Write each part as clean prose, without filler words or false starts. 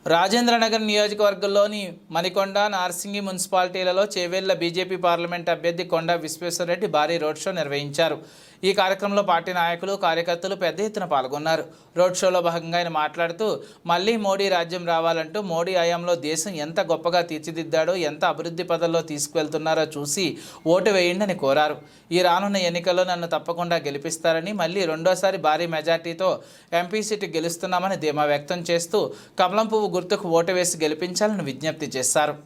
రాజేంద్రనగర్ నియోజకవర్గంలోని Manikonda, Narsingi మున్సిపాలిటీలలో Chevella BJP parliament అభ్యర్థి కొండా విశ్వేశ్వరరెడ్డి భారీ రోడ్ షో నిర్వహించారు. ఈ కార్యక్రమంలో పార్టీ నాయకులు, కార్యకర్తలు పెద్ద ఎత్తున పాల్గొన్నారు. రోడ్ షోలో భాగంగా ఆయన మాట్లాడుతూ మళ్లీ మోడీ రాజ్యం రావాలంటూ మోడీ హయాంలో దేశం ఎంత గొప్పగా తీర్చిదిద్దాడో, ఎంత అభివృద్ధి పదంలో తీసుకువెళ్తున్నారో చూసి ఓటు వేయండి కోరారు. ఈ రానున్న ఎన్నికల్లో నన్ను తప్పకుండా గెలిపిస్తారని, మళ్లీ రెండోసారి భారీ మెజార్టీతో ఎంపీ సీటు గెలుస్తున్నామని ధీమా వ్యక్తం చేస్తూ కమలం పువ్వు గుర్తుకు ఓటు వేసి గెలిపించాలని విజ్ఞప్తి చేశారు.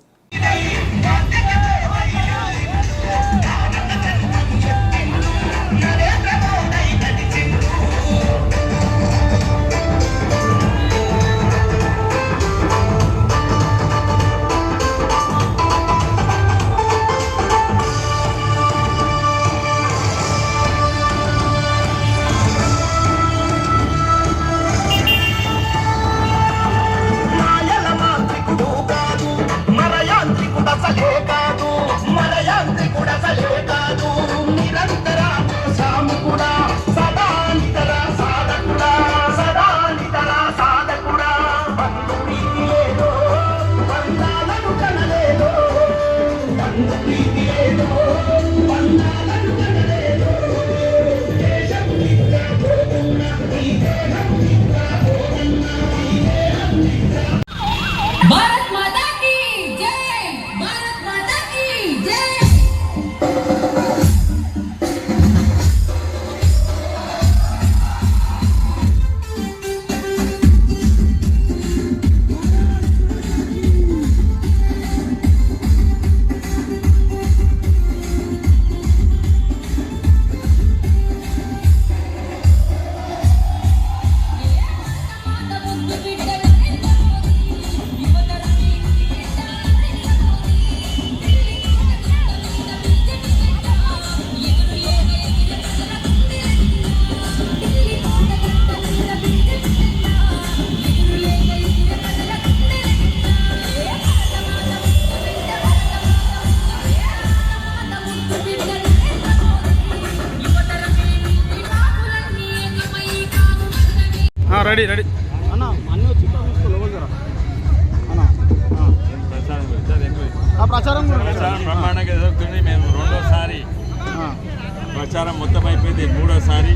రెడీ రెడీ అన్న అన్నీ వచ్చి ప్రచారం బ్రహ్మాండంగా జరుగుతుంది. మేము రెండోసారి ప్రచారం మొత్తం అయిపోయింది, మూడోసారి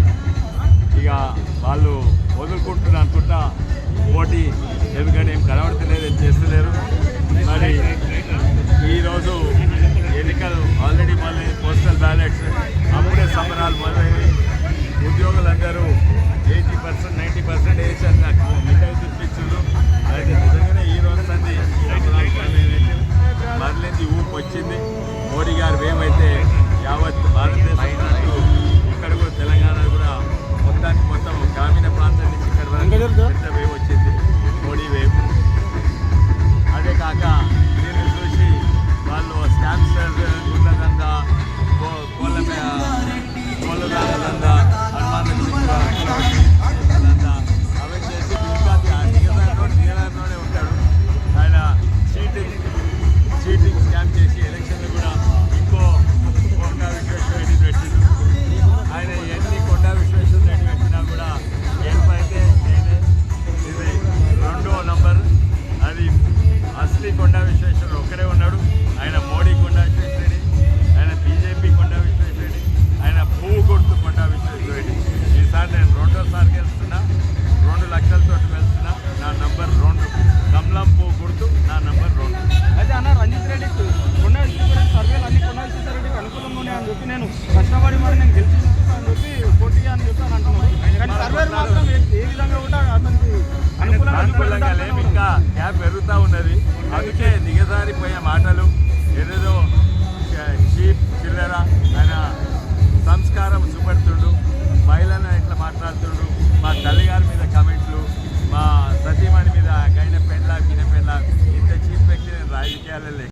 ఇక వాళ్ళు వదులుకుంటున్నారు అనుకుంటా పోటీ, ఎందుకంటే ఏం కనబడతలేదు, ఏం చేస్తలేరు. మరి ఈరోజు ఎన్నికలు ఆల్రెడీ మళ్ళీ పోస్టల్ బ్యాలెట్స్ అప్పుడే సంబరాలు మొదలైనవి. ఉద్యోగులందరూ 80%, 90% వేసారు, నాకు మిఠాయి తిప్పించారు. అయితే నిజంగానే ఈ రోజు సంది మరలేంది ఊపు వచ్చింది. మోడీ గారు ఏమైతే యావత్ భారతదేశం ఇక్కడ కూడా తెలంగాణ కూడా మొత్తం గ్రామీణ ప్రాంతం నుంచి ఇక్కడ వరకు వేవ్ వచ్చింది, మోడీ వేవ్. అదే కాక దీన్ని చూసి వాళ్ళు స్టాంప్స్ ఉన్నదంతా కోళ్ళదానంతా హనుమానంతా అవి చేసి ఇంకా నిజంలోనే ఉంటాడు ఆయన. చీటింగ్ స్కామ్ చేసి ఎలక్షన్లు కూడా ఇంకో కొండా విశ్వేశ్వరరెడ్డి పెట్టిండు. ఆయన ఎన్ని కొండా విశ్వేశ్వరరెడ్డి పెట్టినా కూడా గెలుపైతే నేనే. ఇది 2వ నంబర్. అది అసలీ కొండా విశ్వేశ్వరరెడ్డి ఒక్కడే ఉన్నాడు. ఆయన మోడీ కొండా విశ్వేశ్వరరెడ్డి, ఆయన బీజేపీ కొండా విశ్వేశ్వరరెడ్డి, ఆయన పువ్వు గుర్తు కొండా విశ్వేశ్వరరెడ్డి. ఈసారి నేను రెండోసారి గెలుస్తున్నా, 2 లక్షలతో గెలుస్తున్నా. నా నంబర్ 2, కమలం పువ్వు గుర్తు, నా నంబర్ 2. అయితే అన్న రంజిత్ రెడ్డి కొండా విశ్వేశ్వరరెడ్డి సర్వేలు అన్ని కొండా విశ్వేశ్వరరెడ్డికి అనుకూలంగా ఉన్నాయని చెప్పి నేను కష్టపడి మరి నేను గెలిచి చూపిస్తాను అని చెప్పి పోటీగా అని చెప్పి అని అంటున్నాను. కానీ సర్వేలు మాత్రం ఏ విధంగా కూడా అతనికి అనుకూలంగా లేవు, ఇంకా గ్యాప్ పెరుగుతూ ఉన్నది. అందుకే దిగజారిపోయే మాటలు, ఏదేదో చీప్ చిల్లర, ఆయన సంస్కారం చూపెడుతుండు.